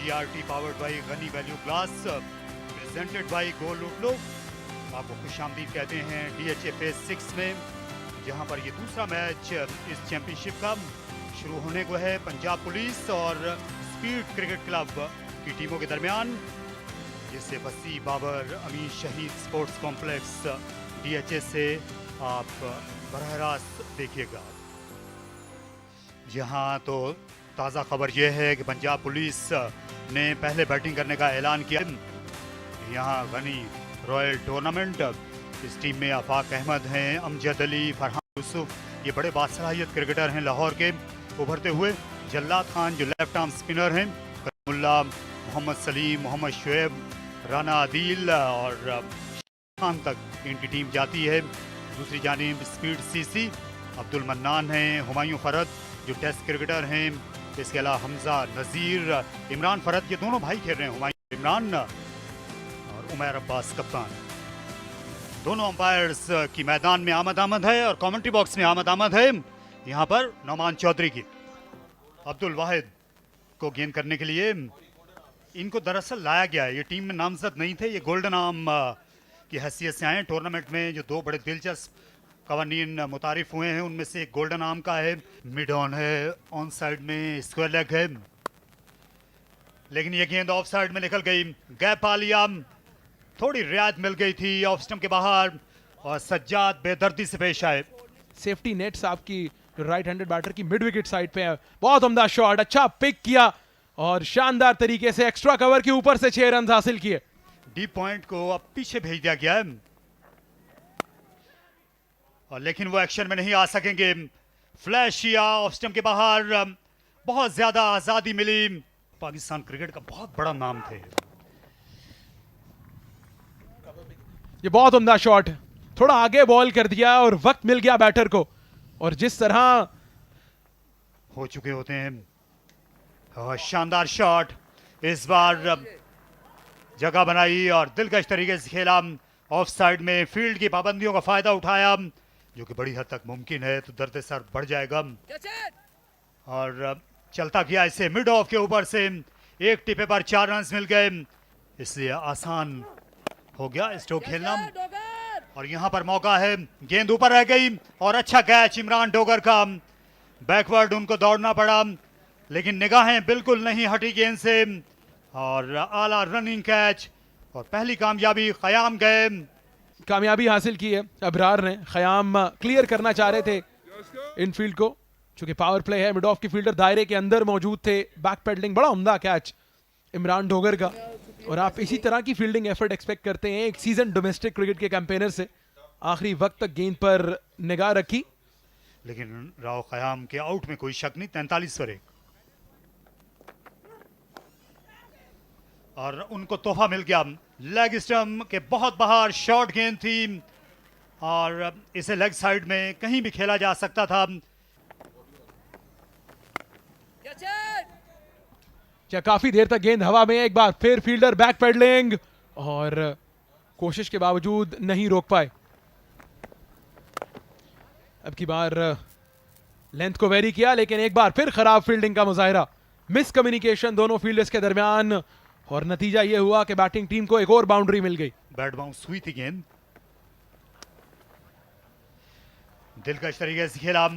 NCERT powered by Ghani value glass, presented by Golootlo. आपको खुशामदीद कहते हैं DHA फेज 6 में, जहां पर ये दूसरा मैच इस चैंपियनशिप का शुरू होने को है। पंजाब पुलिस और स्पीड क्रिकेट क्लब की टीमों के दरमियान, जिसे वसी बाबर अमीन शहीद स्पोर्ट्स कॉम्प्लेक्स DHA से आप बरह रास्त देखिएगा। जहां तो ताज़ा खबर यह है कि पंजाब पुलिस ने पहले बैटिंग करने का ऐलान किया। यहां गनी रॉयल टूर्नामेंट, इस टीम में आफाक अहमद हैं, अमजद अली, फरहान यूसुफ, ये बड़े बासलाहियत क्रिकेटर हैं लाहौर के उभरते हुए। जल्लाद खान जो लेफ्ट आर्म स्पिनर हैं, करीमुल्लाह, मोहम्मद सलीम, मोहम्मद शुएब, राना आदिल और खान तक इनकी टीम जाती है। दूसरी जानिब स्पीड CC अब्दुल मन्नान हैं, हुमायूं फरद जो टेस्ट क्रिकेटर हैं, इसके अलावा हमजा नज़ीर, इमरान फरद, ये दोनों भाई खेल रहे हैं, हुमायूं इमरान और उमैर अब्बास कप्तान। दोनों अंपायर्स की मैदान में आमद है और कमेंट्री बॉक्स में आमद है यहाँ पर नौमान चौधरी की। अब्दुल वाहिद को गेंद करने के लिए इनको दरअसल लाया गया है, ये टीम में नामजद नहीं थे, ये गोल्डन आर्म की हैसियत से आए हैं। टूर्नामेंट में जो दो बड़े दिलचस्प कवानीन मुतारिफ हुए हैं, उनमें से एक गोल्डन आर्म का है, मिड ऑन है, ऑन साइड में स्क्वायर लेग है, लेकिन ये गेंद ऑफ साइड में निकल गई। गैप पा लिया, थोड़ी रियायत मिल गई थी ऑफ स्टंप के बाहर और सज्जाद बेदर्दी से पेश आए। सेफ्टी नेट्स आपकी राइट हैंडेड बैटर की मिड विकेट साइड पे है। बहुत उम्दा शॉट, अच्छा पिक किया और शानदार तरीके से एक्स्ट्रा कवर के ऊपर से 6 रन हासिल किए। डीप पॉइंट को अब पीछे भेज दिया गया है और लेकिन वो एक्शन में नहीं आ सकेंगे। फ्लैश या ऑफ स्टंप के बाहर, बहुत ज्यादा आजादी मिली। पाकिस्तान क्रिकेट का बहुत बड़ा नाम थे। ये बहुत उम्दा शॉट, थोड़ा आगे बॉल कर दिया और वक्त मिल गया बैटर को, और जिस तरह हो चुके होते हैं। शानदार शॉट, इस बार जगह बनाई और दिलकश तरीके से खेला। ऑफ साइड में फील्ड की पाबंदियों का फायदा उठाया, जो कि बड़ी हद तक मुमकिन है, तो दर्द सर बढ़ जाएगा। और चलता गया इसे मिड ऑफ के ऊपर से, एक टिपे पर 4 रन मिल गए, इसलिए आसान हो गया स्ट्रोक खेलना। और यहां पर मौका है, गेंद ऊपर रह गई और अच्छा कैच इमरान डोगर का। बैकवर्ड उनको दौड़ना पड़ा, लेकिन निगाहें बिल्कुल नहीं हटी गेंद से और आला रनिंग कैच और पहली कामयाबी। ख़याम गए, कामयाबी हासिल की है अबरार ने। ख़याम क्लियर करना चाह रहे थे इनफील्ड को, चूंकि पावर प्ले है, मिड ऑफ की फील्डर दायरे के अंदर मौजूद थे। बैक पेडलिंग, बड़ा उम्दा कैच इमरान डोगर का, और आप इसी तरह की फील्डिंग एफर्ट एक्सपेक्ट करते हैं एक सीजन डोमेस्टिक क्रिकेट के कैंपेनर से। आखिरी वक्त तक गेंद पर निगाह रखी, लेकिन राव ख़याम के आउट में कोई शक नहीं। 43 पर 1 और उनको तोहफा मिल गया। लेग स्टंप के बहुत बाहर शॉर्ट गेंद थी और इसे लेग साइड में कहीं भी खेला जा सकता था। क्या काफी देर तक गेंद हवा में, एक बार फिर फील्डर बैक पेडलिंग और कोशिश के बावजूद नहीं रोक पाए। अब की बार लेंथ को वेरी किया, लेकिन एक बार फिर खराब फील्डिंग का मुजाहिरा, मिस कम्युनिकेशन दोनों फील्डर्स के दरमियान, और नतीजा यह हुआ कि बैटिंग टीम को एक और बाउंड्री मिल गई। बैट बाउंस हुई थी गेंद, दिलकश तरीके से खेला,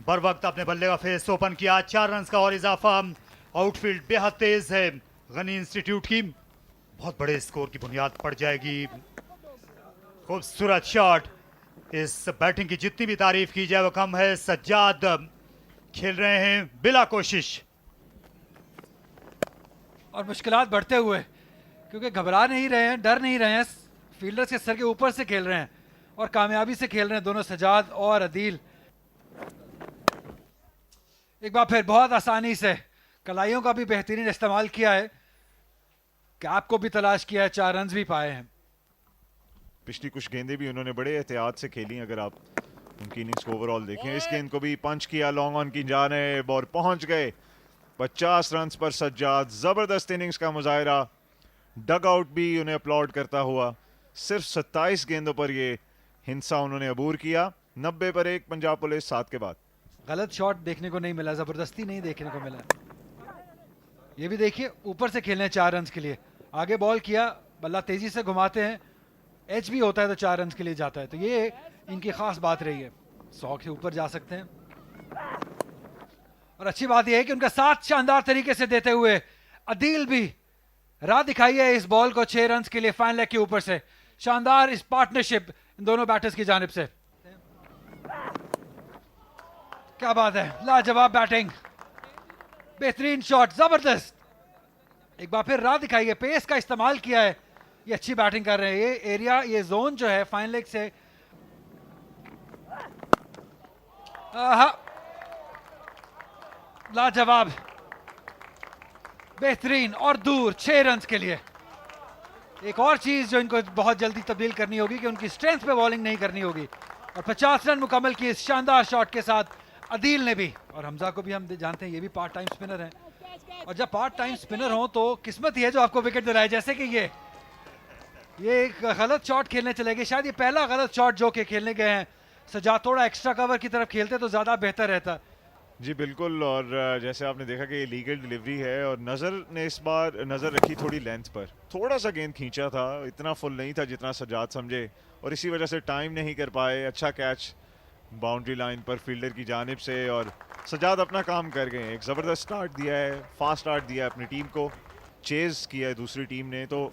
बर वक्त अपने बल्ले का फेस ओपन किया। 4 रन का और इजाफा। आउटफील्ड बेहद तेज है गनी इंस्टीट्यूट की, बहुत बड़े स्कोर की बुनियाद पड़ जाएगी। खूबसूरत शॉट, इस बैटिंग की जितनी भी तारीफ की जाए वो कम है। सज्जाद खेल रहे हैं बिला कोशिश और मुश्किलात बढ़ते हुए, क्योंकि घबरा नहीं रहे हैं, डर नहीं रहे हैं, फील्डर्स के सर के ऊपर से खेल रहे हैं और कामयाबी से खेल रहे हैं दोनों सज्जाद और अदील। एक बार फिर बहुत आसानी से कलाइयों का भी बेहतरीन इस्तेमाल किया है, कैप को भी तलाश किया है, 4 रन भी पाए हैं। पिछली कुछ गेंदें भी उन्होंने बड़े एहतियात से खेली, अगर आप उनकी इनिंग्स को ओवरऑल देखें। इस गेंद को भी पंच किया लॉन्ग ऑन की जानिब और पहुंच गए 50 रन पर सज्जाद। जबरदस्त इनिंग्स का मुजाहिरा, डग आउट भी उन्हें अपलॉड करता हुआ। सिर्फ 27 गेंदों पर ये हिंसा उन्होंने अबूर किया। 90 पर 1 पंजाब पुलिस 7 के बाद। गलत शॉट देखने को नहीं मिला, जबरदस्ती नहीं देखने को मिला। ये भी देखिए ऊपर से खेलने 4 रन के लिए, आगे बॉल किया, बल्ला तेजी से घुमाते हैं, एच भी होता है तो 4 रन के लिए जाता है, तो ये इनकी खास बात रही है। 100 के ऊपर जा सकते हैं और अच्छी बात यह है कि उनका साथ शानदार तरीके से देते हुए अदील भी राह दिखाई है इस बॉल को 6 रन के लिए फाइन लेग के ऊपर से। शानदार इस पार्टनरशिप इन दोनों बैटर्स की जानिब से, क्या बात है, लाजवाब बैटिंग, बेहतरीन शॉट, जबरदस्त, एक बार फिर राह दिखाई है, पेस का इस्तेमाल किया है, ये अच्छी बैटिंग कर रहे हैं। ये एरिया, ये जोन जो है फाइन लेग से लाजवाब, बेहतरीन और दूर 6 रन के लिए। एक और चीज जो इनको बहुत जल्दी तब्दील करनी होगी कि उनकी स्ट्रेंथ पे बॉलिंग नहीं करनी होगी, और 50 रन मुकम्मल किए इस शानदार शॉट के साथ अदील ने भी, और हमजा को भी हम जानते हैं ये भी पार्ट टाइम स्पिनर हैं, और जब पार्ट टाइम स्पिनर हो तो किस्मत ही है जो आपको विकेट दिलाए। जैसे कि ये एक गलत शॉट खेलने चले गए, शायद ये पहला गलत शॉट जो कि खेलने गए हैं। सजा थोड़ा एक्स्ट्रा कवर की तरफ खेलते तो ज्यादा बेहतर रहता। जी बिल्कुल, और जैसे आपने देखा कि ये लीगल डिलीवरी है, और नज़र ने इस बार नज़र रखी थोड़ी लेंथ पर, थोड़ा सा गेंद खींचा था, इतना फुल नहीं था जितना सजाद समझे, और इसी वजह से टाइम नहीं कर पाए। अच्छा कैच बाउंड्री लाइन पर फील्डर की जानिब से, और सजाद अपना काम कर गए। एक ज़बरदस्त स्टार्ट दिया है, फास्ट स्टार्ट दिया है अपनी टीम को, चेज़ किया है दूसरी टीम ने, तो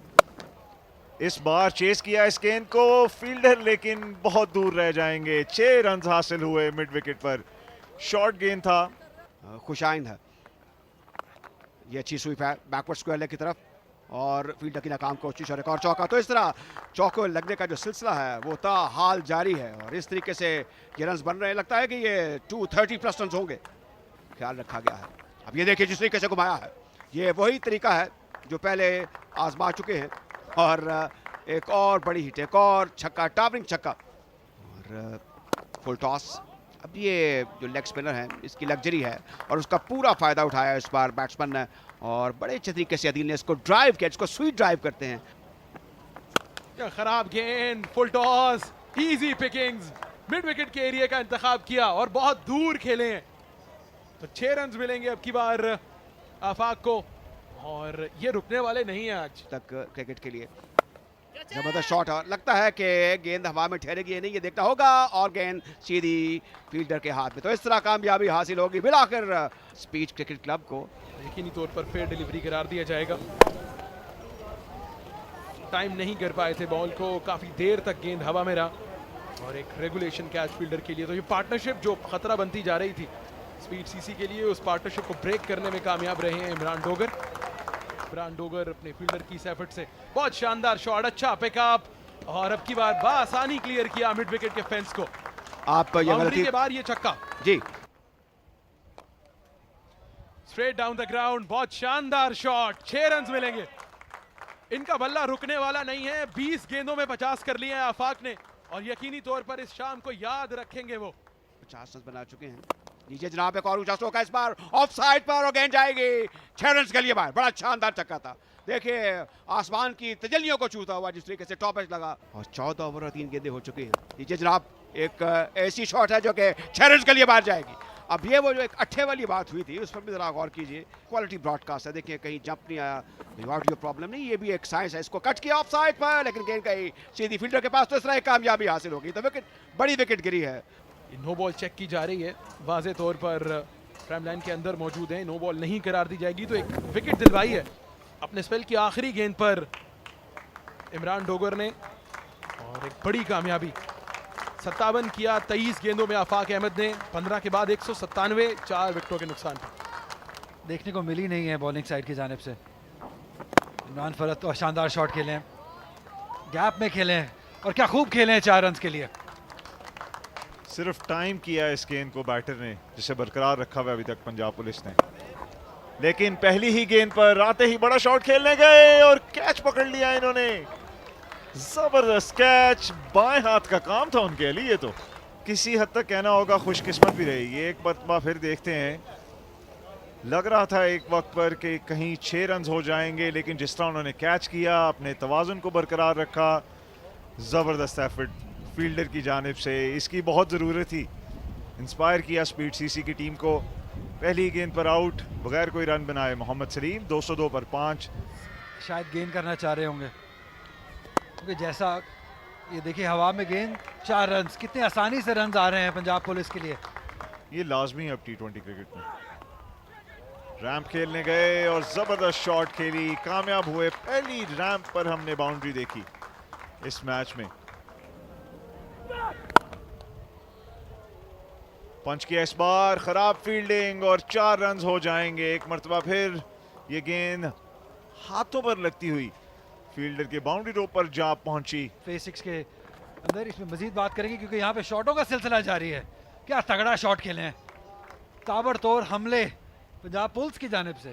इस बार चेज़ किया इस गेंद को फील्डर, लेकिन बहुत दूर रह जाएंगे। 6 रन हासिल हुए मिड विकेट पर, शॉर्ट गेंद था। खुशाइंद है, ये अच्छी स्वीप है बैकवर्ड स्क्वायर लेग की तरफ, और फील्डर की नाकाम कोशिश और एक और चौका। तो इस तरह चौके लगने का जो सिलसिला है वो ताहाल जारी है, और इस तरीके से ये रन्स बन रहे हैं, लगता है कि ये 230 प्लस रन्स होंगे, ख्याल रखा गया है। अब ये देखिए जिस तरीके से घुमाया है, ये वही तरीका है जो पहले आजमा चुके हैं, और एक और बड़ी हिट, एक और छक्का, टावरिंग छक्का, और फुल टॉस। अब ये जो लेग स्पिनर है इसकी लग्जरी है, और उसका पूरा फायदा उठाया इस बार बैट्समैन ने, और बड़े अच्छे तरीके से अदील ने इसको ड्राइव किया, इसको स्वीट ड्राइव करते हैं। क्या खराब गेंद, full toss, easy Pickings, mid wicket के एरिया का इंतखाब किया और बहुत दूर खेले हैं, तो 6 रन मिलेंगे अब की बार आफाक को, और ये रुकने वाले नहीं है आज तक क्रिकेट के लिए। जबरदस्त शॉट, और लगता है कि गेंद हवा में ठहरेगी नहीं, ये देखना होगा, और गेंद सीधी फील्डर के हाथ में। तो इस तरह कामयाबी हासिल होगी मिलाकर स्पीच क्रिकेट क्लब को। यकीनी तौर पर फेयर डिलीवरी करार दिया जाएगा। टाइम नहीं कर पाए थे बॉल को, काफी देर तक गेंद हवा में रहा, और एक रेगुलेशन कैच फील्डर के लिए। तो ये पार्टनरशिप जो खतरा बनती जा रही थी स्पीड सीसी के लिए, उस पार्टनरशिप को ब्रेक करने में कामयाब रहे हैं इमरान डोगर। इमरान डोगर अपने फील्डर की इस एफर्ट से, बहुत शानदार शॉट, अच्छा पिकअप, और अब की बार बआसानी क्लियर किया मिड विकेट के फेंस को। आप ये बाउंड्री के बाद ये छक्का जी, स्ट्रेट डाउन द ग्राउंड, बहुत शानदार शॉट, 6 रन मिलेंगे। इनका बल्ला रुकने वाला नहीं है, 20 गेंदों में 50 कर लिए हैं आफाक ने, और यकीनी तौर पर इस शाम को याद रखेंगे वो। 50 रन बना चुके हैं। नीचे जनाब एक और ऊंचा स्ट्रोक है इस बार ऑफ साइड पर, और गेंद जाएगी 6 रन के लिए बाहर। बड़ा शानदार छक्का था, देखिए आसमान की तजल्लियों को छूता हुआ जिस तरीके से टॉप एज लगा, और 14 ओवर और 3 गेंदें हो चुकी हैं। नीचे जनाब एक ऐसी शॉट है जो कि 6 रन के लिए बाहर जाएगी। अब ये वो जो एक अट्ठे वाली बात हुई थी उस पर भी जरा गौर कीजिए, क्वालिटी ब्रॉडकास्ट है, देखिए कहीं जंप नहीं आया, ऑडियो प्रॉब्लम नहीं, ये भी एक साइंस है। इसको कट किया ऑफ साइड पर, लेकिन गेंद गई सीधी फील्डर के पास, तो इस तरह एक कामयाबी हासिल होगी। तो विकेट, बड़ी विकेट गिरी है। नो बॉल चेक की जा रही है, वाज़े तौर पर प्राइम लाइन के अंदर मौजूद है, नो बॉल नहीं करार दी जाएगी, तो एक विकेट दिलवाई है अपने स्पेल की आखिरी गेंद पर इमरान डोगर ने, और एक बड़ी कामयाबी। 57 किया 23 गेंदों में आफाक अहमद ने, 15 के बाद 197, 4 विकेटों के नुकसान पर। देखने को मिली नहीं है बॉलिंग साइड की जानिब से। इमरान फरत तो शानदार शॉट खेले हैं, गैप में खेले हैं, और क्या खूब खेले हैं 4 रन के लिए। सिर्फ टाइम किया इस गेंद को बैटर ने, जिसे बरकरार रखा हुआ अभी तक पंजाब पुलिस ने, लेकिन पहली ही गेंद पर आते ही बड़ा शॉट खेलने गए और कैच पकड़ लिया इन्होंने। जबरदस्त कैच, बाएं हाथ का काम था उनके लिए, तो किसी हद तक कहना होगा खुशकिस्मत भी रही। ये एक मरतबा फिर देखते हैं, लग रहा था एक वक्त पर कि कहीं 6 रन हो जाएंगे, लेकिन जिस तरह उन्होंने कैच किया, अपने तवाजुन को बरकरार रखा, जबरदस्त एफर्ट फील्डर की जानिब से, इसकी बहुत ज़रूरत थी। इंस्पायर किया स्पीड सीसी की टीम को, पहली गेंद पर आउट, बगैर कोई रन बनाए मोहम्मद सलीम। 202 पर 5। शायद गेंद करना चाह रहे होंगे, क्योंकि जैसा ये देखिए हवा में गेंद, 4 रन, कितने आसानी से रन आ रहे हैं पंजाब पुलिस के लिए। ये लाजमी है अब T20 क्रिकेट में। रैंप खेलने गए और जबरदस्त शॉट खेली, कामयाब हुए। पहली रैंप पर हमने बाउंड्री देखी इस मैच में। पंच किया इस बार, खराब फील्डिंग और 4 रन हो जाएंगे। एक मरतबा फिर ये गेंद हाथों पर लगती हुई फील्डर के बाउंड्री रोप पर जा पहुंची। फेस 6 के अंदर इसमें मजीद बात करेंगे, क्योंकि यहाँ पे शॉटों का सिलसिला जारी है। क्या तगड़ा शॉट खेले हैं, ताबड़तोड़ हमले पंजाब पुलिस की जानिब से।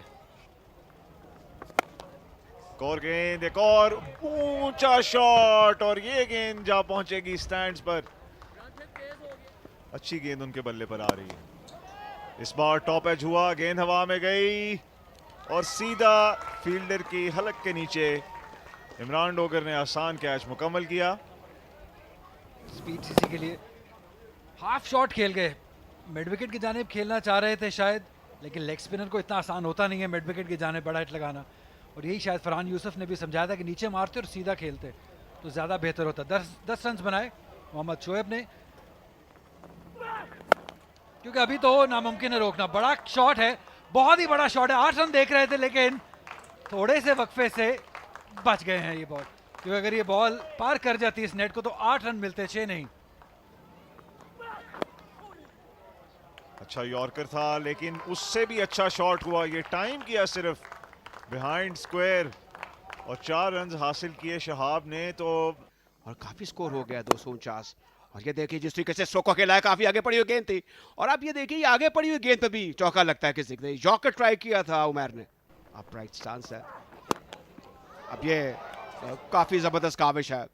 एक और गेंद, एक और ऊंचा शॉट और ये गेंद जा पहुंचेगी स्टैंड्स पर। अच्छी गेंद उनके बल्ले पर आ रही है। इस बार टॉप एज हुआ, गेंद हवा में गई और सीधा फील्डर की हलक के नीचे। इमरान डोगर ने आसान कैच मुकम्मल किया। स्पीड सीसी के लिए हाफ शॉट खेल गए, मिड विकेट की जानिब खेलना चाह रहे थे शायद, लेकिन लेग स्पिनर को इतना आसान होता नहीं है मिड विकेट की जानिब बड़ा हिट लगाना। और यही शायद फरहान यूसुफ ने भी समझाया था कि नीचे मारते और सीधा खेलते तो ज़्यादा बेहतर होता। 10 रन बनाए मोहम्मद शोएब ने, क्योंकि अभी तो नामुमकिन है रोकना। बड़ा शॉट है, बहुत ही बड़ा शॉट है। 8 रन देख रहे थे, लेकिन थोड़े से वक्फे से बच गए हैं ये बॉल, क्योंकि अगर ये बॉल पार कर जाती इस नेट को तो 8 रन मिलते, 6 नहीं। अच्छा यॉर्कर था, लेकिन उससे भी अच्छा शॉट हुआ। ये टाइम किया सिर्फ बिहाइंड स्क्वायर और 4 रन हासिल किए शहाब ने। तो और काफी स्कोर हो गया 249। और ये देखिए जिस तरीके से स्ट्रोक खेला है, काफी आगे पड़ी हुई गेंद थी। और आप ये देखिए ये आगे पड़ी हुई गेंद पे भी चौका लगता है किसी ने। यॉर्कर ट्राई किया था उमर ने। अपराइट स्टांस है। अब ये काफी जबरदस्त काविश है,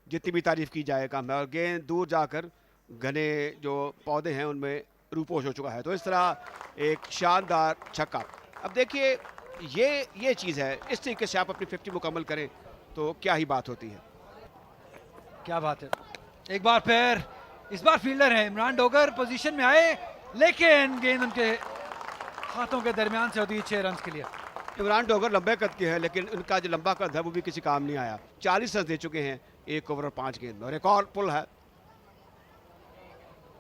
जितनी भी तारीफ की जाए कम है। और गेंद दूर जाकर घने जो पौधे हैं उनमें रूपोश हो चुका है। तो इस तरह एक शानदार छक्का। अब देखिए ये चीज़ है, इस तरीके से आप अपनी 50 मुकम्मल करें तो क्या ही बात होती है। क्या बात है। एक बार फिर इस बार फील्डर है इमरान डोगर, पोजीशन में आए, लेकिन गेंद उनके हाथों के दरमियान से होती है 6 रन के लिए। इमरान डोगर लंबे कद के हैं, लेकिन उनका जो लंबा कद है वो भी किसी काम नहीं आया। 40 रन दे चुके हैं 1 ओवर और 5 गेंद। और एक और पुल है,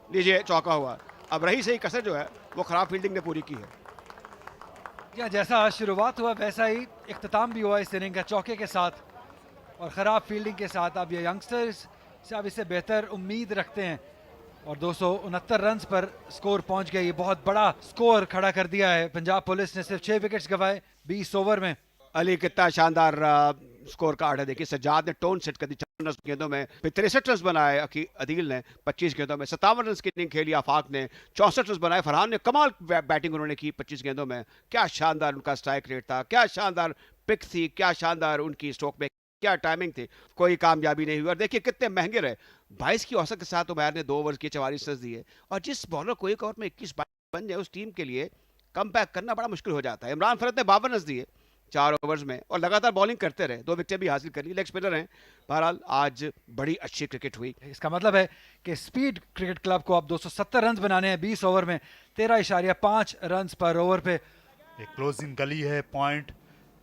लीजिए चौका हुआ। अब रही सही कसर जो है वो खराब फील्डिंग ने पूरी की है। या जैसा शुरुआत हुआ वैसा ही इख्तिताम भी हुआ इस इनिंग का, चौके के साथ और ख़राब फील्डिंग के साथ। अब ये यंगस्टर्स से अब इससे बेहतर उम्मीद रखते हैं। और 269 रन पर स्कोर पहुंच गया। ये बहुत बड़ा स्कोर खड़ा कर दिया है। पंजाब पुलिस ने सिर्फ 6 विकेट्स गंवाए 20 ओवर में। अली कितना शानदार स्कोर कार्ड है। देखिए सज्जाद ने टोन सेट कर दी 54 गेंदों में, फिर 63 रन बनाए अदील ने 25 गेंदों में, 57 रन की इनिंग खेली आफाक ने, 64 रन बनाए फरहान ने। कमाल बैटिंग उन्होंने की 25 गेंदों में। क्या शानदार उनका स्ट्राइक रेट था, क्या शानदार पिक थी, क्या शानदार उनकी स्ट्रोक में, क्या टाइमिंग थी। कोई कामयाबी नहीं हुई। और देखिए कितने महंगे रहे। 22 की औसत के साथ उमर ने 2 ओवर के 44 रन दिए। और जिस बॉलर को एक ओवर में 21 बन जाए उस टीम के लिए कम बैक करना बड़ा मुश्किल हो जाता है। इमरान फरत ने 52 रन दिए 4 ओवर्स में और लगातार बॉलिंग करते रहे, 2 विकेटें भी हासिल करी। लेग स्पिनर हैं। बहरहाल आज बड़ी अच्छी क्रिकेट हुई। इसका मतलब है कि स्पीड क्रिकेट क्लब को अब 270 रन बनाने हैं 20 ओवर में, 13.5 रन पर ओवर पे। एक क्लोजिंग गली है, point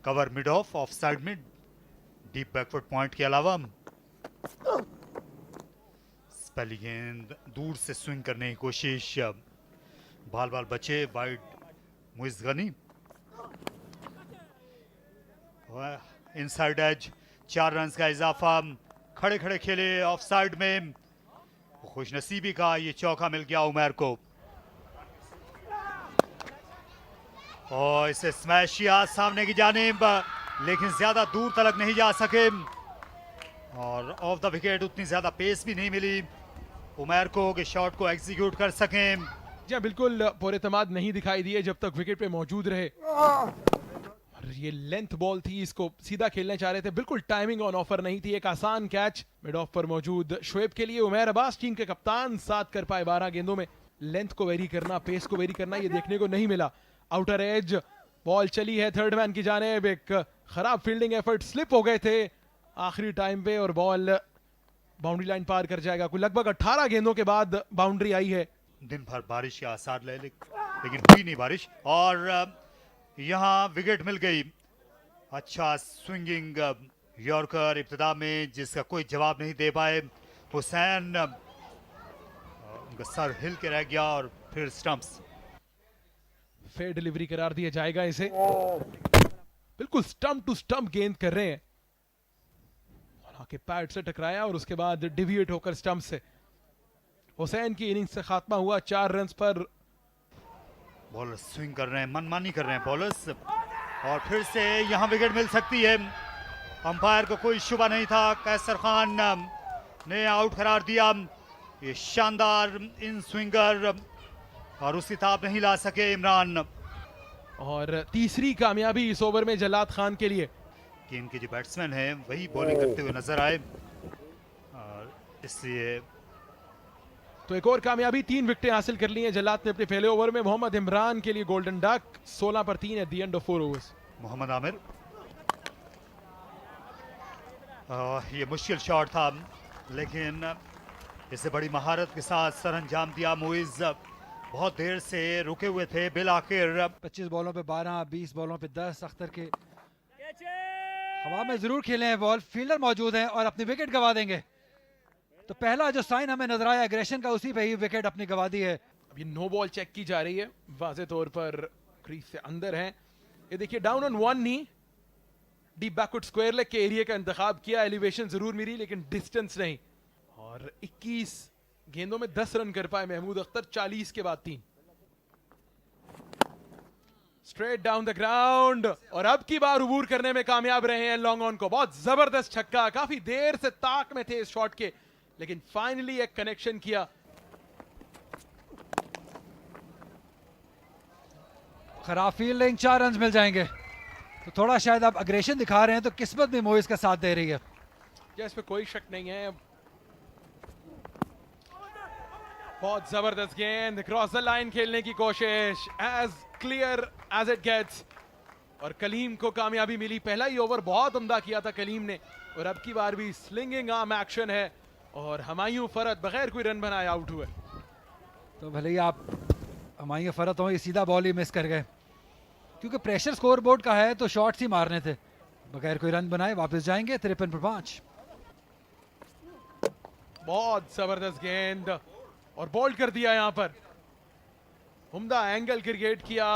cover mid off, off side mid, deep backfoot point के अलावा पहली गेंद दूर से स्विंग करने की कोशिश, बाल बचे wide Muiz Ghani. Inside edge, 4 run का इजाफा, खड़े खड़े खेले ऑफ साइड में। खुशनसीबी का ये चौका मिल गया उमर को और इसे स्मैश किया सामने की जानिब, लेकिन ज्यादा दूर तक नहीं जा सके और ऑफ द विकेट उतनी ज्यादा पेस भी नहीं मिली उमर को कि शॉट को एग्जीक्यूट कर सकें। जी बिल्कुल पुरएतमाद नहीं दिखाई दिए जब तक विकेट पे मौजूद रहे। और ये लेंथ बॉल थी, इसको सीधा खेलने चाह रहे थे, बिल्कुल टाइमिंग ऑन ऑफर नहीं थी। एक आसान कैच मिड ऑफ पर मौजूद शोएब के लिए। उमर अब्बास टीम के कप्तान, 7 कर पाए 12 गेंदों में। लेंथ को वेरी करना, पेस को वेरी करना ये देखने को नहीं मिला। आउटर एज बॉल चली है थर्ड मैन की जानिब, एक खराब फील्डिंग एफर्ट, स्लिप हो गए थे आखिरी टाइम पे और बॉल बाउंड्री लाइन पार कर जाएगा। कुल लगभग 18 गेंदों के बाद बाउंड्री आई है। दिन भर बारिश के आसार लेकिन हुई नहीं बारिश और यहाँ विकेट मिल गई। अच्छा स्विंगिंग यॉर्कर इब्तिदा में जिसका कोई जवाब नहीं दे पाए हुसैन, उनका सर हिल के रह गया और फिर स्टंप्स। फेयर डिलीवरी करार दिया जाएगा इसे। बिल्कुल स्टंप टू स्टंप गेंद कर रहे हैं, हालांकि पैड से टकराया और उसके बाद डिविएट होकर स्टंप से। हुसैन की इनिंग्स से खात्मा हुआ 4 रन्स पर। बॉलर स्विंग कर रहे हैं, मनमानी कर रहे हैं बॉलर्स और फिर से यहां विकेट मिल सकती है। अंपायर को कोई शुबा नहीं था, कैसर खान ने आउट करार दिया। ये शानदार इन स्विंगर और उसकी ताब नहीं ला सके इमरान। और तीसरी कामयाबी इस ओवर में जलाद खान के लिए। कि इनके जो बैट्समैन हैं वही बॉलिंग करते हुए नजर आए और इसलिए तो एक और कामयाबी, 3 विकेटें हासिल कर ली हैं जलाद ने अपने पहले ओवर में। मोहम्मद इमरान के लिए गोल्डन डक 16 पर 3 at the end of 4 overs. Mohammad Amir, ये मुश्किल शॉट था लेकिन इसे बड़ी महारत के साथ सरअंजाम दिया। मुइज बहुत देर से रुके हुए थे, बिल आखिर 25 बॉलों पे 12, 20 बॉलों पे 10। अख्तर के हवा में जरूर खेले हैं बॉल, फील्डर मौजूद हैं और अपनी विकेट गवा देंगे। तो पहला जो साइन हमें नजर आया एग्रेशन का, उसी पे ही विकेट अपनी गवा दी है। अब ये नो बॉल चेक की जा रही है, वाज़े तौर पर क्रीज से अंदर है। ये देखिए down on 1 knee, deep backward square leg के एरिया का इंतखाब किया। एलिवेशन जरूर मिली लेकिन डिस्टेंस नहीं। और 21 गेंदों में 10 रन कर पाए महमूद अख्तर, 40 के बाद 3। स्ट्रेट डाउन द ग्राउंड और अब की बार अबूर करने में कामयाब रहे हैं लॉन्ग ऑन को। बहुत जबरदस्त छक्का, काफी देर से ताक में थे इस शॉट के लेकिन फाइनली एक कनेक्शन किया। खराब फील्डिंग, 4 रन मिल जाएंगे। तो थोड़ा शायद आप अग्रेशन दिखा रहे हैं तो किस्मत भी मोइज का साथ दे रही है। क्या इस पे कोई शक नहीं है। बहुत जबरदस्त गेंद, क्रॉस द लाइन खेलने की कोशिश, edge clear edge it gets और कलीम को कामयाबी मिली। पहला ही ओवर बहुत उम्दा किया था कलीम ने और अब की बार भी स्लिंगिंग आर्म एक्शन है और हमायूं फरत बगैर कोई रन बनाए आउट हुए। तो भले ही आप हमायूं फरत हो, ये सीधा बॉल ही मिस कर गए क्योंकि प्रेशर स्कोर बोर्ड का है तो शॉट्स ही मारने थे। बगैर कोई रन बनाए वापस जाएंगे 53 पर 5। बहुत जबरदस्त गेंद और बोल्ड कर दिया यहां पर। उम्दा एंगल क्रिकेट किया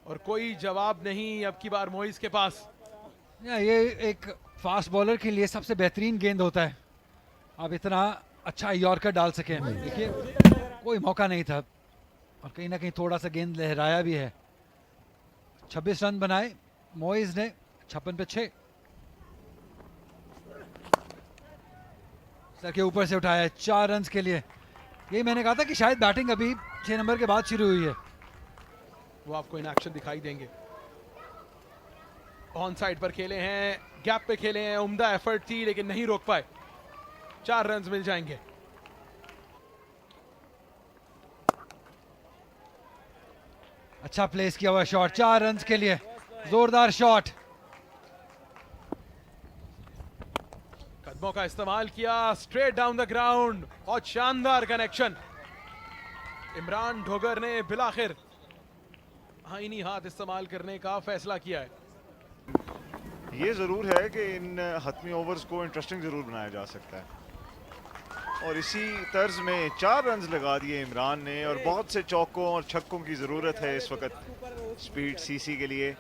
और कोई जवाब नहीं अब की बार मोइज के पास। ये एक फास्ट बॉलर के लिए सबसे बेहतरीन गेंद होता है, आप इतना अच्छा यॉर्कर डाल सके। देखिए कोई मौका नहीं था और कहीं ना कहीं थोड़ा सा गेंद लहराया भी है। 26 रन बनाए मोइज ने, 56 पे 6। सर के ऊपर से उठाया 4 रन के लिए। यही मैंने कहा था कि शायद बैटिंग अभी 6 नंबर के बाद शुरू हुई है। वो आपको इन एक्शन दिखाई देंगे। ऑन साइड पर खेले हैं, गैप पे खेले हैं, उम्दा एफर्ट थी लेकिन नहीं रोक पाए। 4 रन मिल जाएंगे। अच्छा प्लेस किया हुआ शॉट, 4 रन के लिए जोरदार शॉट। कदमों का इस्तेमाल किया, स्ट्रेट डाउन द ग्राउंड, बहुत शानदार कनेक्शन। इमरान ढोगर ने बिलाखिर आईनी हाथ इस्तेमाल करने का फैसला किया है। ये ज़रूर है कि इन हतमी ओवर्स को इंटरेस्टिंग ज़रूर बनाया जा सकता है और इसी तर्ज में 4 रन लगा दिए इमरान ने और बहुत से चौकों और छक्कों की ज़रूरत है इस वक्त स्पीड सीसी के लिए।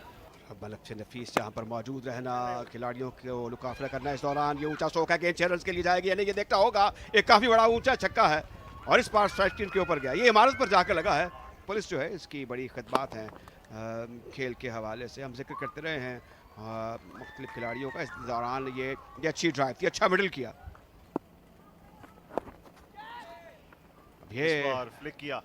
बल्ब से नफीस जहाँ पर मौजूद रहना, खिलाड़ियों को मुकाफला करना। इस दौरान ये ऊंचा सोका गेंद 6 रन के लिए जाएगी या नहीं ये देखना होगा। एक काफ़ी बड़ा ऊंचा छक्का है और इस बार स्ट्राइक स्क्रीन के ऊपर गया, ये इमारत पर जाकर लगा है। पुलिस जो है इसकी बड़ी खिदमत हैं खेल के हवाले से, हम जिक्र करते रहे हैं मुख्तलिफ खिलाड़ियों का। इस दौरान ये अच्छी ड्राइव थी, अच्छा मिडल किया। इस बार फ्लिक किया,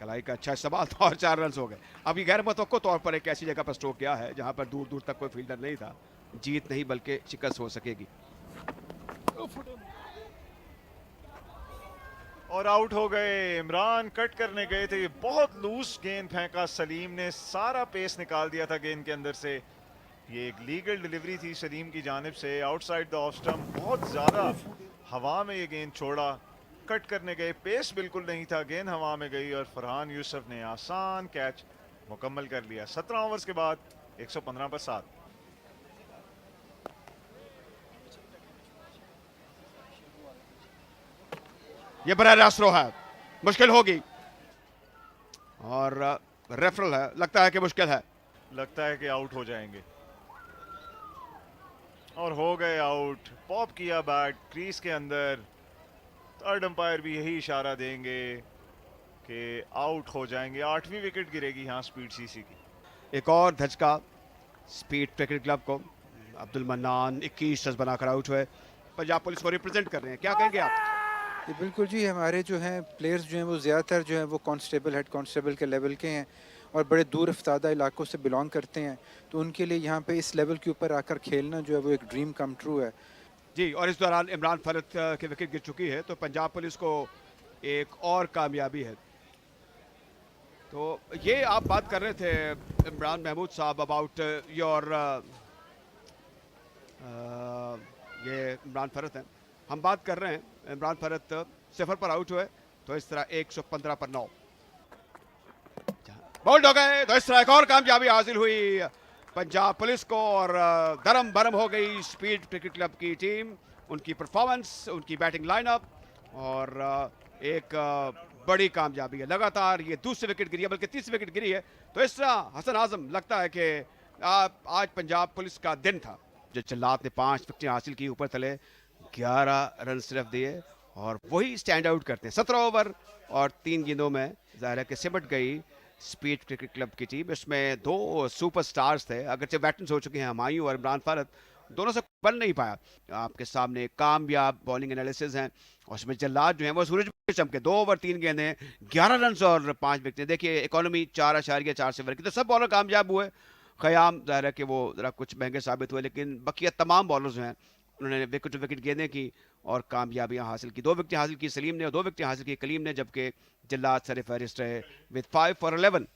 कलाई का अच्छा इस्तेमाल था और 4 रन हो गए। अब ये गैर मुतवक्को तौर पर एक ऐसी जगह पर स्ट्रोक किया है जहां पर दूर दूर तक कोई फील्डर नहीं था। जीत नहीं बल्कि शिकस्त हो सकेगी। और आउट हो गए। इमरान कट करने गए थे, बहुत लूज गेंद फेंका सलीम ने, सारा पेस निकाल दिया था गेंद के अंदर से। ये एक लीगल डिलीवरी थी सलीम की जानिब से, आउटसाइड द ऑफ स्टंप, बहुत ज़्यादा हवा में ये गेंद छोड़ा कट करने गए, पेस बिल्कुल नहीं था, गेंद हवा में गई और फरहान यूसुफ ने आसान कैच मुकम्मल कर लिया। 17 ओवर्स के बाद 115 पर 7। ये बड़ा रास्त्रो है, मुश्किल होगी और रेफरल है, लगता है कि मुश्किल है। लगता है कि आउट हो जाएंगे और हो गए आउट। पॉप किया बैट क्रीज के अंदर। थर्ड अंपायर भी यही इशारा देंगे कि आउट हो जाएंगे। 8वीं विकेट गिरेगी यहाँ स्पीड सीसी की। एक और धचका स्पीड क्रिकेट क्लब को। अब्दुल मन्नान 21 रन बनाकर आउट हुए। पंजाब पुलिस को रिप्रेजेंट कर रहे हैं, क्या कहेंगे आप? ये बिल्कुल जी, हमारे जो हैं प्लेयर्स जो हैं वो ज़्यादातर जो हैं वो कांस्टेबल, हेड कांस्टेबल के लेवल के हैं और बड़े दूर अफ्तादा इलाकों से बिलोंग करते हैं, तो उनके लिए यहाँ पे इस लेवल के ऊपर आकर खेलना जो है वो एक ड्रीम कम ट्रू है जी। और इस दौरान इमरान फरत की विकेट गिर चुकी है, तो पंजाब पुलिस को एक और कामयाबी है। तो ये आप बात कर रहे थे इमरान महमूद साहब अबाउट योर ये इमरान फरत हैं, हम बात कर रहे हैं इमरान फरत 0 पर आउट हुए, तो इस तरह 115 पर 9 बोल्ड हो गए। तो इस तरह एक और कामयाबी हासिल हुई पंजाब पुलिस को और दरम बरम हो गई स्पीड क्रिकेट क्लब की टीम। उनकी परफॉर्मेंस, उनकी बैटिंग लाइनअप और एक बड़ी कामयाबी है। लगातार ये दूसरी विकेट गिरी है, बल्कि तीसरी विकेट गिरी है। तो इस तरह हसन आजम लगता है कि आज पंजाब पुलिस का दिन था। जो जल्लाद ने 5 विकेटें हासिल की, ऊपर तले 11 रन सिर्फ दिए और वही स्टैंड आउट करते हैं। 17 ओवर और 3 गेंदों में ज़ाहिर है कि सिमट गई स्पीड क्रिकेट क्लब की टीम। इसमें 2 सुपरस्टार्स थे, अगरचे वेटरन्स हो चुके हैं हुमायूं और इमरान फरत, दोनों से बन नहीं पाया। आपके सामने कामयाब बॉलिंग एनालिसिस हैं और उसमें जल्लाद जो है वो सूरज के चमके। 2 ओवर 3 गेंदें, 11 रन और 5 विकेटें। देखिए इकोनॉमी 4.4 से की, तो सब बॉलर कामयाब हुए। ख़याम ज़ाहिर है कि वो ज़रा कुछ महंगे साबित हुए, लेकिन बकिया तमाम बॉलर्स जो हैं उन्होंने विकेट टू विकेट गेंदें की और कामयाबियां हासिल की। 2 विकेटें हासिल की सलीम ने और 2 विकेटें हासिल की कलीम ने, जबकि जल्लाद सर फहरिस्त रहे विद 5 for 11।